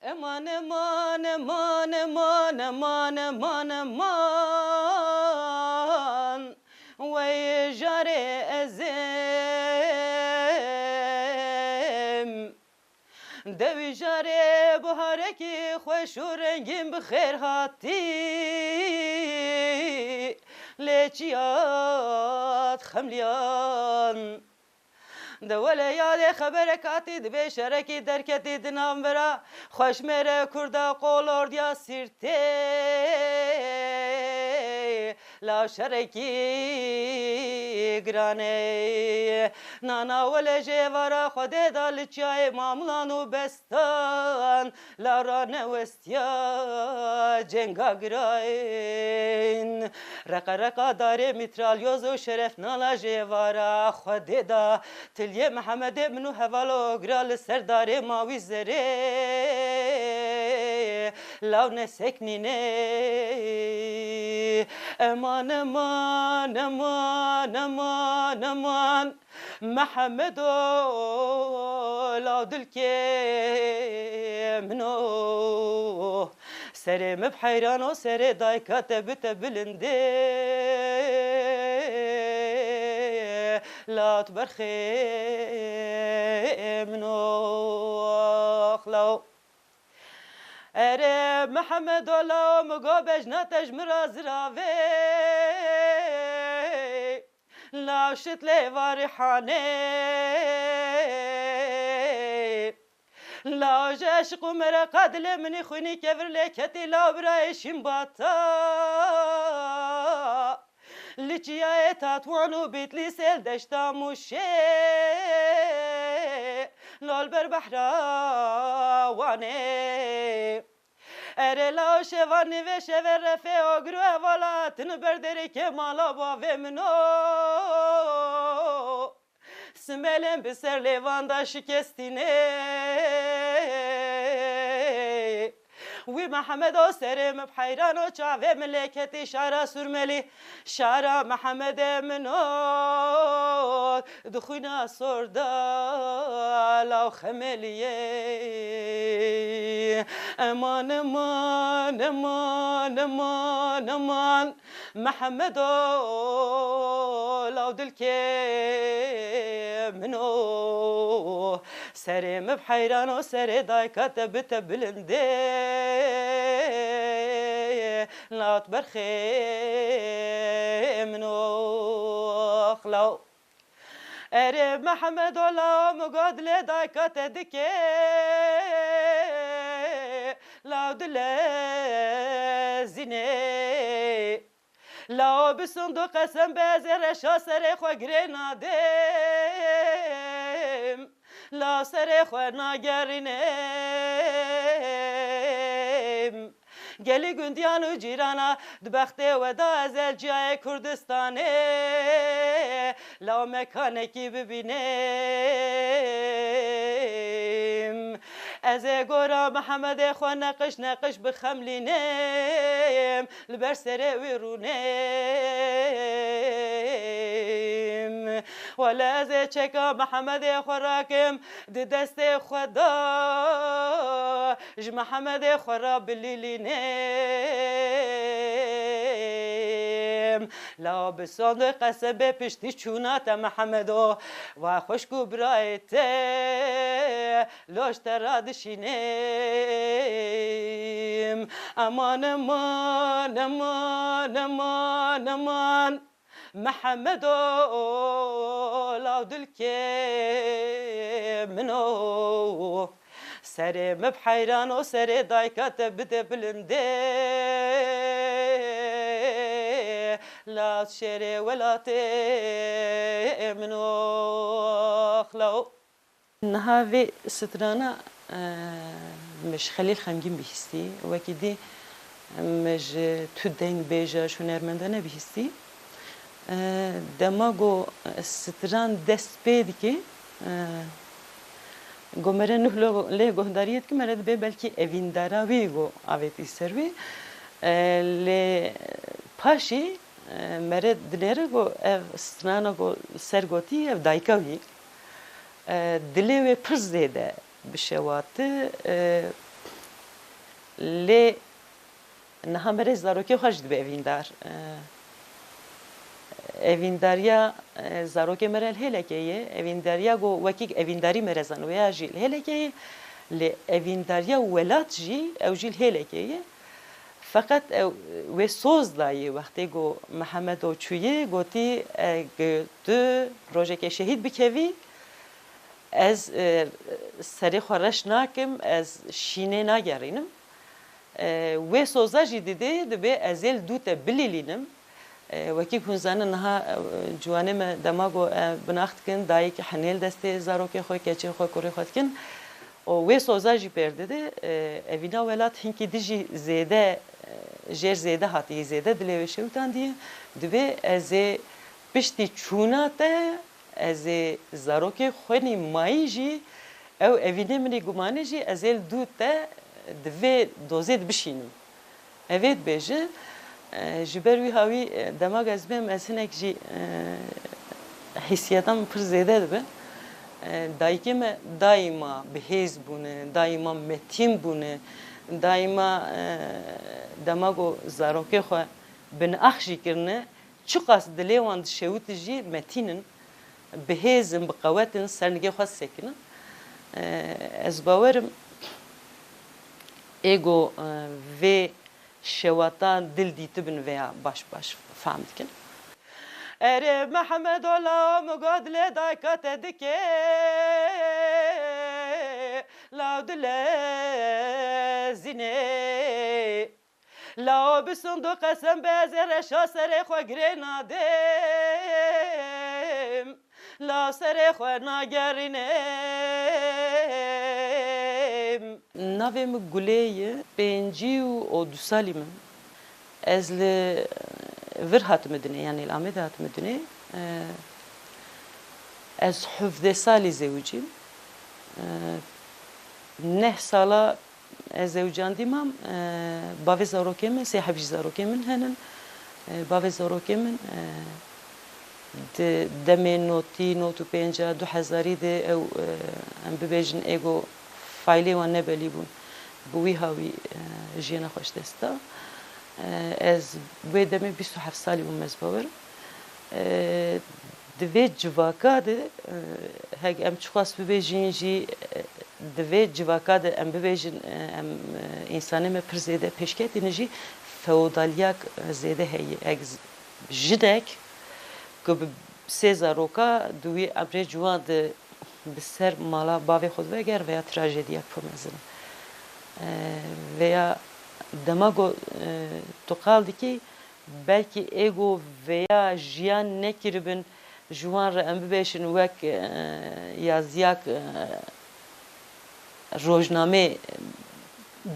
Eman eman eman eman eman eman eman ve jare ezem devi jare buhareki hoş u rengim bixer hati leçiyat xemliyan دوله یاد خبر کاتی دبی شرکی درکتی دنام برا خوش میره کرده قولورد یا سیرته لا شرکی گرانه نانا وله جوارا خود دال چای ماملانو بستان لا رانه وستیا جنگا گراین رقا رقا داره میترالیوز و شرف نالا جوارا خود دا تلیه محمد منو حوالو گرال سردار ماوی زره لاو نسکنینه امان امان امان امان امان محمد لاو دلکه منو سره مبحیران و سره دایکات بتبلنده لا تبرخي منو خلو اره محمد الله مقابج نتج مرازراوي لا شت لي وارحاني لا جاشق مرا قادل مني خوني كبر لكتي لا برايشم باتا لچیای تاتوانو بیتلی سل دشتاموشه لال بر بحراوانه اره لاو شوانی و شور رفه اگرو اولاتن بردری که مالا باوه منو سملم بسر لیواندا شکستینه وی محمد و سرم بحیران و چاوه ملکتی شارا سرملی شارا محمد منو دخوینا سردا لاو خملیه امان امان امان امان امان محمد لاو دلکه منو سرم بحیران و سر دایکات بتبلنده لا تبرخي منو خلو اري محمد ولا مقعد لي دايكات دكي لا دل زيني لا بصندوق قسم بازر شاسر خو گرينادم لا سر خو ناگرينم گلی گندیان و جیرانا دبخته و دا ازل جای کردستانه لا مکانه کی ببینم از گورا محمد خو نقش نقش بخملینم لبر سر ویرونم ولا از چکا محمد خو راکم د دست خدا ج محمد خو را بلیلینم لا بساند قصب پشتی چونات محمدو و خوشکو برایته لاشت را دشینم امان امان امان امان امان محمد لاو دلکه منو سر مبحیران و سر دایکات بده بلنده لا شر ولات منو خلو نهاوی سترانا مش خلیل خمگین بهستی وکیدی مش تو دنگ بیجا شونرمندانه بهستی دماغو ستران دست پید که گمره نهلو لی گهداریت که مرد به بلکه اوین داراوی گو آویتی سروی لی پاشی مرد دنیره گو سترانا گو سرگوتی او دایکاوی دلی و پرز دیده بشواته لی نه مرز زاروکی خوش دو اویندار اوینداریا زاروکی مرل هلکیه اوینداریا گو وکی اوینداری مرزان و یا جیل هلکیه لی اوینداریا ولات جی او جیل هلکیه فقط و سوز دایی وقتی گو محمد اوچویه گوتی دو روزه که شهید بکوی از سری خورش ناکم از شینه نگرینم و سوزا جی دیده دبی ازل دوت بلیلینم وکی کنزانه نها جوانه ما دماغو بناخت کن دایی که حنیل دسته زاروکی خوی کچه خوی کوری خود کن و سوزا جی پرده اوینا ولات هنکی دیجی زیده جر زیده هاتی زیده دلوشه وتان دیه دبی از پشتی چوناته از زاروکی خوی مایجی او اوینه منی گمانه جی ازل دوته دوی دوزید بشینم اوید بیجه جبروی هاوی دماغ از بیم از هنک جی حسیاتم پر زیده دبه دایکم دایما بهیز بونه دایما متیم بونه دایما دماغو زاروکی خو بن اخشی کرنه چه قصد دلیوان شوت جی متینن بهیزم بقوتن سرنگی خواست سکنن از باورم ایگو و شواتان دل دیتبن ویا باش فهمت کن اره محمد الله مقاد لدایکت دکه لاودل زینه لاو بسندو قسم بزر شاسر خو گرنادم لا سر خو ناگرینم نویم گلیه پنجی و دو سالی من از ل ور هاتمدنی یعنی الامد هاتمدنی از 17 سالی زوجیم نه سالا زوجان دیمم باوی زاروکی من سه حبیج زاروکی من هنن باوی زاروکی من دمی نوتو پنجا 2000 ده او ام ببیجن ایگو فایلی و نبلی بون بوی هاوی جینا خوش دستا از وی دمی 27 سالی بون مزباور دوی جواکاده هک ام چخواست ببیجین جی دوی جواکاده ام ببیجن ام انسانی me پر زیده پیشکتی نجی feodaliyak زیده هی اگ جدک که سه زاروکا دوی ابری جوان ده بسر مالا باوی خود وگر ویا تراژدیک پرمزن veya demago تو قالدی که belki ego veya jiyan nekiribin جوان را ام ببیشن وک یازیاک روزنامه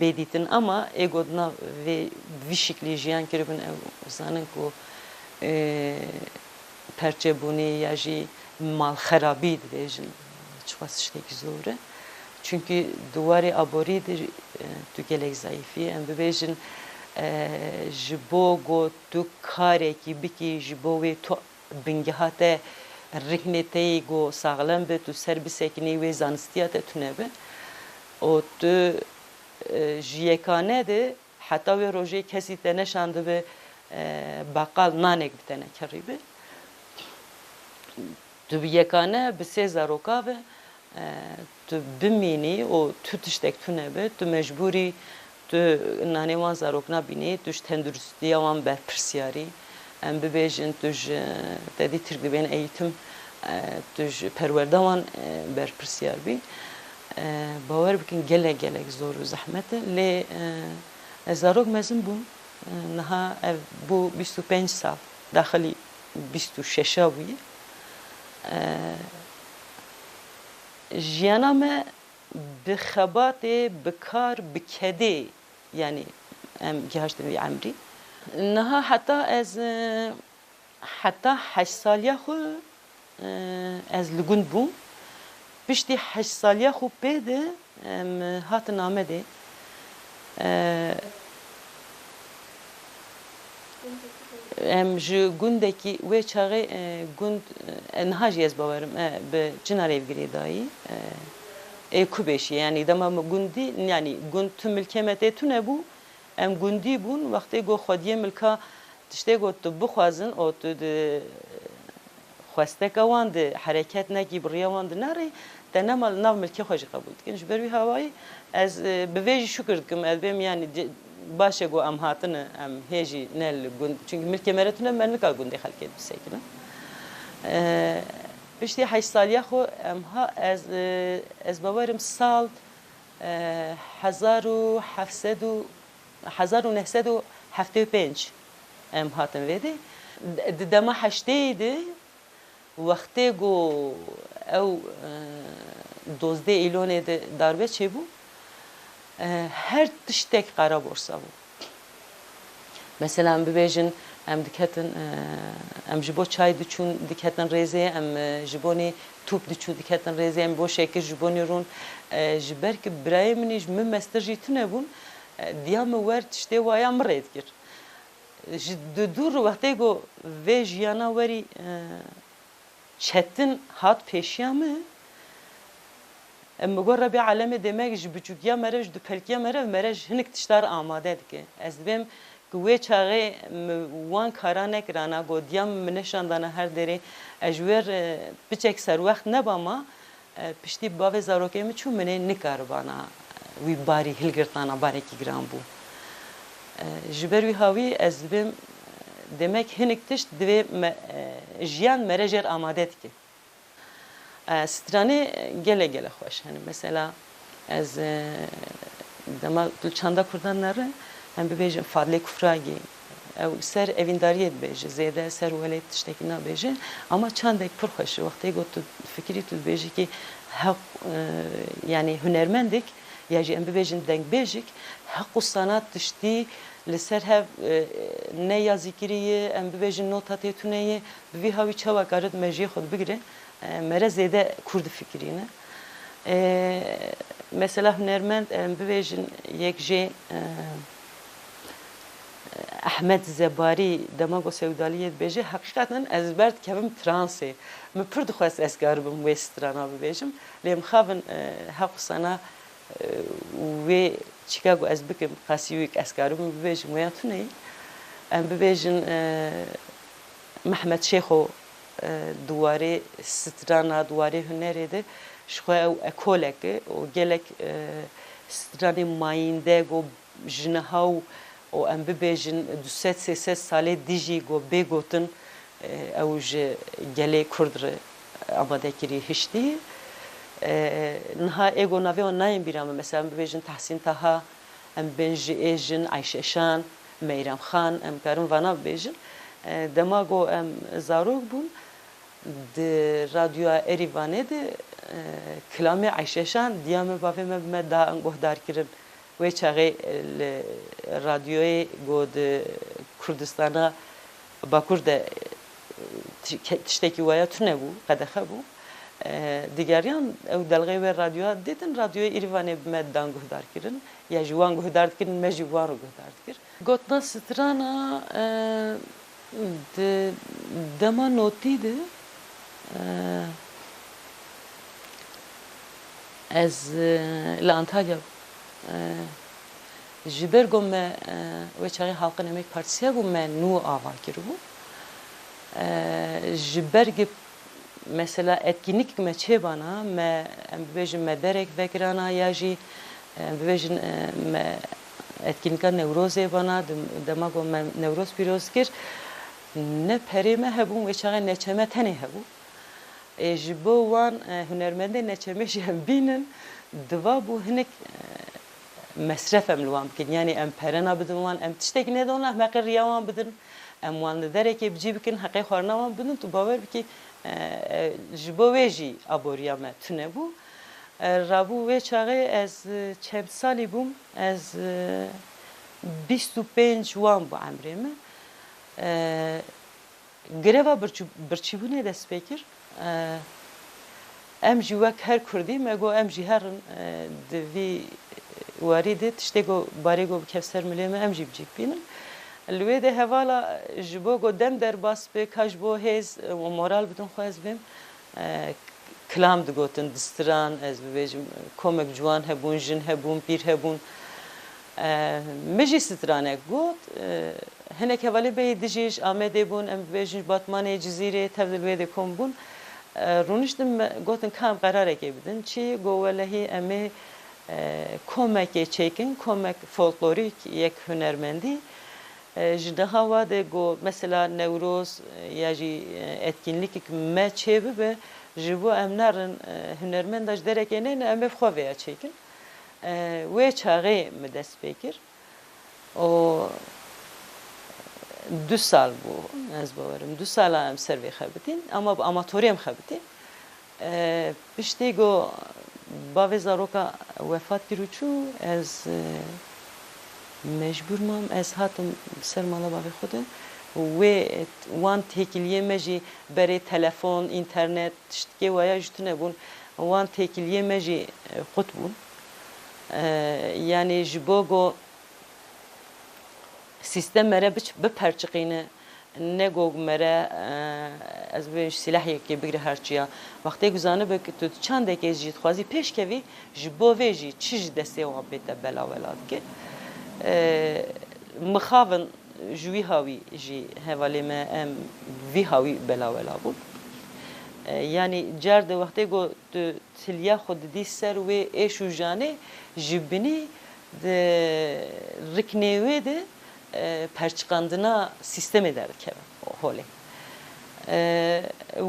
بدیتن اما ایگودنا وی شکلی جیان کربن زانن کو پرچه بونی یا جی مال خرابی دیجن چواس شتeki zoru çünkü duvarı aboridir tu gelek zayıfi ام ببیشن جبو گو تو کاری کی بکی جبو و تو بنگهاته رکنته گو ساغلم به تو سر بسکنی و زانستیات تنبه او تو جیکانه ده حتی و روزی کسی تنشانده به بقال نانک بتنه کریبه تو بیکانه به سه زاروکا و تو بمینی او تو تشتک تنبه تو مجبوری تو نانوان زاروک نبینی توش تندرستی وان برپرسیاری ام ببیجن توش تدی ترگبین ایتم توش پروردوان برپرسیار بی باور بکن گله زور و زحمته لی زاروک مزن بون نها بو 25 سال داخلی 26 وی جیانامه بخبات بکار بکده yani گهشتم وی عمری نها حتی 8 سالیه خو از لگون بوم پشتی 8 سالیه خو پیده هات نامه ده جو گوندکی و چاقی گوند نهاجی از باورم به جنار evgiri دایی کوبشی یعنی دما گوندی یعنی گوند تو ملکمت تو نبو ام گوندی بون وقتی گو خودی ملکا تشتی گو تو بخوازن او تو خواسته کواند حرکت نکی بریاواند نری تنمال ناو ملکی خوش قبول کنش بروی هوایی از بویجی شکر کم از بیم یعنی باشه گو ام هاتن ام هیجی نل گوند چون ملکی مرتونه من نکال گوندی خلقت بسیکنه پشتی 8 سالیه خو ام ها از باورم سال 1975 ام هاتم ویدی دما هشتیده وقتی گو او 12 ایلون darbe çe bu her tiştek qara borsa bu mesela em bibêjin em diketin em ji bo çay diçûn diketin rêzê em ji bonê tûp diçûn diketin rêzê em bo şekil ji bonê rûn ji ber ku birayê min ji min mester jî tune bûn diya min wer tiştê waya min rê dikir ji dûr wextê got vê jiyana werî çetin hat pêşiya me em gor Rabî alemê demek ji biçûkiya mere ji dupelkiya mere ji hinek tiştar amade dike ez dibêm ku wê çaxê wan kara nekirana godiya min neşandana her derê ez ji wer biçek serwext nebama piştî bavê zarokê min çû minê nikaribana wî barî hilgirtana barekî giran bû ji ber wî hawî ez dibêm demek hinek tişt divê jiyan mere jêr amade dike stranê gelek xweş hene mesela ez dema tu çanda Kurdan nere em bibêjin Fadlê Kufragî ew ser evîndariyê dibêje zêde ser welê tiştekî nabêje ama çandek pir xweş wextê got tu fikirî tu dibêjî kî heq yani hunermendik ya jî em bibêjin dengbêjik heq û sanat tiştî li ser hev ne yazîkiriyê em bibêjin nota tê tuneyê bi vî hawî çawa karit mejiyê xwe bigire mere zêde Kurd fikirîne mesela hunermend em bibêjin yek jê Ahmed Zebarî dema got Sewdaliyê dibêje heqîqeten ez ber dikevim transê min pir dixwest ez garibim wê strana bibêjim lê em xavin heq û sana wê çika got ez bikim qasî wî ez garibim bibêjim wêya tuneyê em bibêjin Mehmed Şêxo duwarê strana duwarê hunerê de ji xwe ew ekolek e û gelek stranê mayînde got ji niha û em bibêjin 200-300 salê dijî got bê gotin ew ji gelê Kurd re amadekirî hiştî niha ê got navê wan nayên bîra min mesela em bibêjin Tehsîn Taha em bên ji êjin Ayşe Şan Meyrem Xan em karin vana bibêjin dema got em zarok bûn di radyoya Erîvanê de kilamê Ayşe Şan diya me bavê me bi me da guhdarkirin wê çaxê li radyoyê got di Kurdistana Bakur de tiştekî waya tune bû qedexe bû digeriyan ew delxê wê radyoya dîtin radyoya Erîvanê bi me dan guhdarkirin ya ji wan guhdar dikirin me jî wan re guhdar dikir gotina strana di dema notî de ez li Antalya ji ber got me wê çaxê Halkın Emek Partisiya bû me nû ava kiribû ji ber mesela etkinlik me çêbana me em bibêjin me derek vekirana ya jî em bibêjin me etkinlika Newrozê bana dema got me Newroz pîroz kir ne perê me hebûn wê çaxê neçeme tenê hebû ji bo wan hunermendê neçemê jî em bînin diva bû hinek mesref em li wan bikin yani em perena bidin wan em tiştekî nedin wan em heqê riya wan bidin em wan li derekê bicî bikin heqê xwarina wan bidin tu bawer bikî ji bo wê jî aboriya me tune bû rabû wê çaxê ez çend salî bûm ez 25 wan bû emrê me greva birçîbûnê dest pê kir em jî wek her Kurdî me got em jî herin di vî warî de tiştê got barê got bikev ser milê me em jî bicîk bînin li wê de hevala ji bo got dem derbas bê ka ji bo hêz û moral bidin xwe ez bêm کلام دگوتن دستران از ببیجم کمک جوان هبون جن هبون پیر هبون مجی سترانه گوت هنک حوالی به دیجیش آمده بون ام ببیجم باتمان جزیره تبدیل بده کم بون رونشتم گوتن کام قراره که بدن چی گوالهی امی کمک چیکن کمک فولکلوریک یک هنرمندی جدها واده گو مثلا نوروز یا جی etkinlik me çebi be jibo emlerin hünermendaş derekene eme xwe çekin ve çağı me dest bekir o 2 sal bu az bavarım 2 sal am servi xabitin ama amatörüm xabitin pişti go bave zaroka vefat kiruçu az مجبور مام از هاتم سر مالا باقی خودم و وان تکلیه مجی برای تلفن اینترنت تشتکی ویا جتونه بون وان تکلیه مجی خود بون یعنی جبوگو سیستم مره بپرچقینه نگوگ مره از بیش سلاحی که بگیره هرچیا وقتی گذانه به تو چند دقیقه جیت خوازی پیش کوی جبو ویجی چیز دسته و بیت بلا ولاد که مخاون جوی هاوی جی حوالی ما ام وی هاوی بلا ولا بود یعنی جرد وقتی گو تلیا خود دی سر و ایشو جانه جبنی de riknewe de perçikandına sistem eder ki hole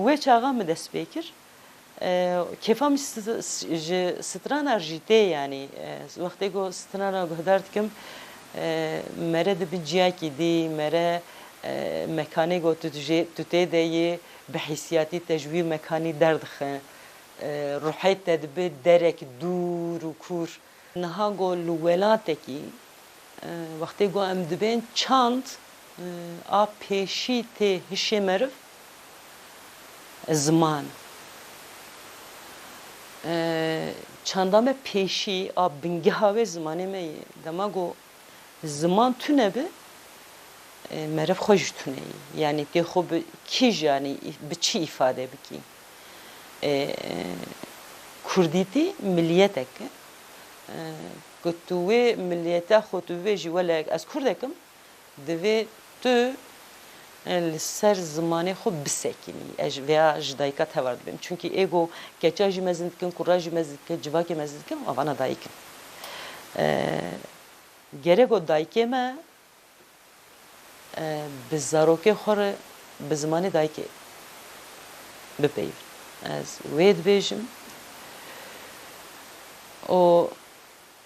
ve çağa mı dest bekir kefam strana jite yani vakti go strana gıdartkim mere de bir ciyaki di mere mekane go tüte deyi bihissiyati tecvi mekani derdxe ruhiyet de derek dur u kur naha go luvelateki vakti go em dibên çand a pêşî tê hişê meriv ziman çanda me pêşî a bingeha wê zimanê me yê dema go ziman tune bi meriv xwe ji tune yî yanî tê xwe bi kî ji yanî bi çi îfade bikî Kurdî tê milliyetek e ku tu wê milliyeta xwe tu vê jî welek ez Kurdekim divê tu li ser zimanê xwe bisekînî ez veya ji dayika tevar dibim çünkü êgo keça jî mezin dikin kura jî mezin dikin civakê mezin dikin avana dayikim gerek o dayikê me bi zarokê xwe re bi zimanê dayikê bipeyivin ez wê dibêjim o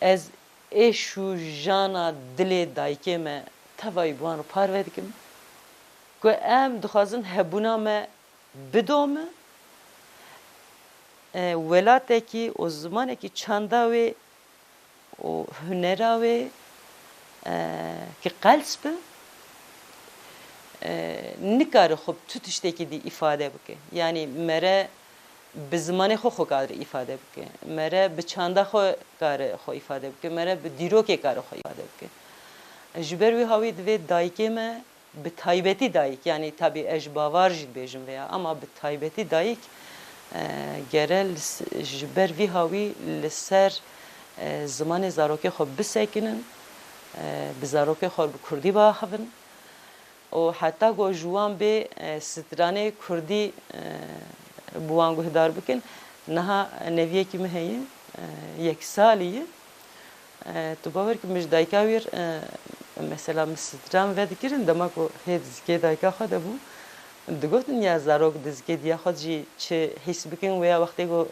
ez êşû jana dilê dayikê me tevayî wan parve dikim ku em dixwazin hebûna me bidome welatekî o zimanekî çanda wê o hunera wê ki qels bi nikare xwe tu tiştekî dî îfade bike yanî mere bi zimanê xwe xwe kare îfade bike mere bi çanda xwe kare xwe îfade bike mere bi dîrokê kare xwe îfade bike ji ber wî hawî divê dayikê me bi taybetî dayik yanî tabii ez bavar jî dibêjim veya ama bi taybetî dayik gere ji ber vî hawî li ser zimanê zarokê xwe bisekinin bi zarokê xwe bi Kurdî biaxivin û heta got ji wan bê stranê Kurdî bi wan guhdar bikin niha neviyekî min heye yek salî ye tu bawer kî min ji dayika wî mesela min stran vedikirin dema ku hê dizgê dayika xwe de bû digotin ya zarok dizgê diya xwe jî çi hîs bikin veya wextê ku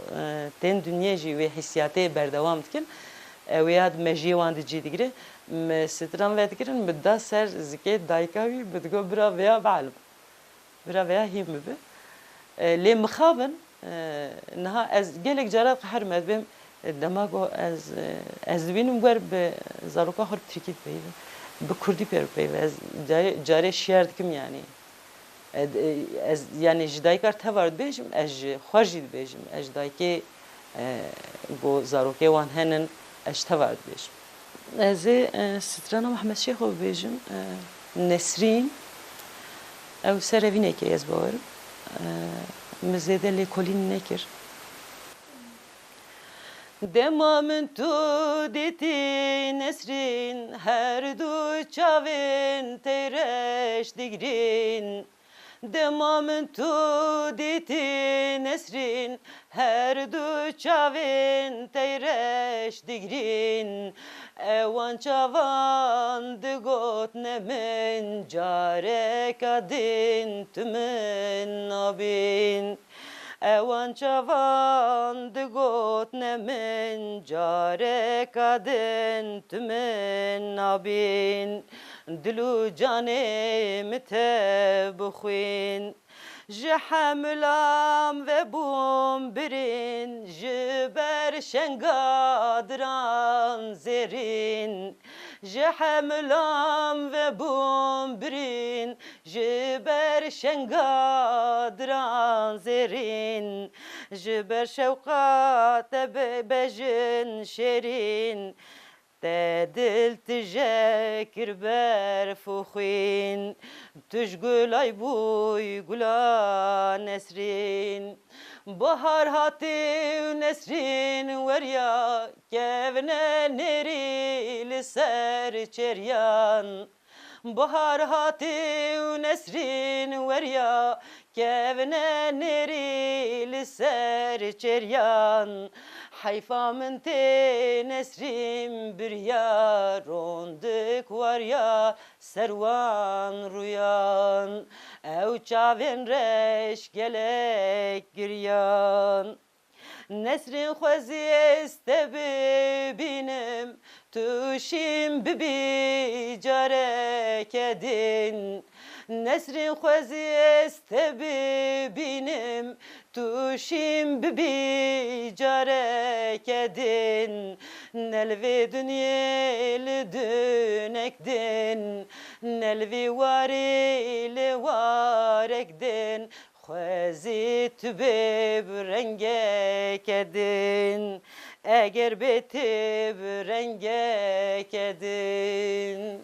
tên dunyê jî wê hissiyatê berdewam dikin veya mejiyê wan dicî digire mi stran vedikirin mi da ser zikê dayika wî bi digo bira veya belim bira veya hîn bibe lê mixabin niha ez gelek cara qeher me dibêm dema ku ez dibînim wer bi zaroka xwe Tirkî dipeyivin bi Kurdî pê bipeyve ez carê şiyer dikim yanî ez yani ji dayikar tevar dibêjim ez ji xwe jî dibêjim ez ji dayikê got zarokê wan henin ez tevar dibêjim ez ê strana Mehmed Şêx xwe bibêjim Nesrîn ew serevînekê ez bawerim min zêde lêkolîn nekir Demamın tu diti nesrin her du çavin tereş digrin Demamın tu diti nesrin her du çavin tereş digrin Evan çavan digot nemen care kadin tümen abin Evan çavan digot nemen care kadin tümen abin Dilu canem te bixwin Ji hemlam ve bum birin Ji ber şengadran zerin Ji hemlam ve bum birin Ji ber şengadran zerin Ji ber şevqat bejin şerin Te dil tijekir ber fuxin Tujgul ay buy gula nesrin Bahar hati nesrin verya Kevne neri li ser çeryan Bahar hati nesrin verya Kevne neri li ser çeryan Hayfa min te nesrim bir ya rondik var ya servan ruyan Ev çavên reş gelek giryan Nesrin xwezî te bibînim Tu şîm bibî carek edin Nesrin xwezî te bibînim Tu şîm bibî carek edin Nelvê dunyê li dunek din Nelvê warê li warek din Xwezî tu bê bi rengek edin Eger bê tê bi rengek edin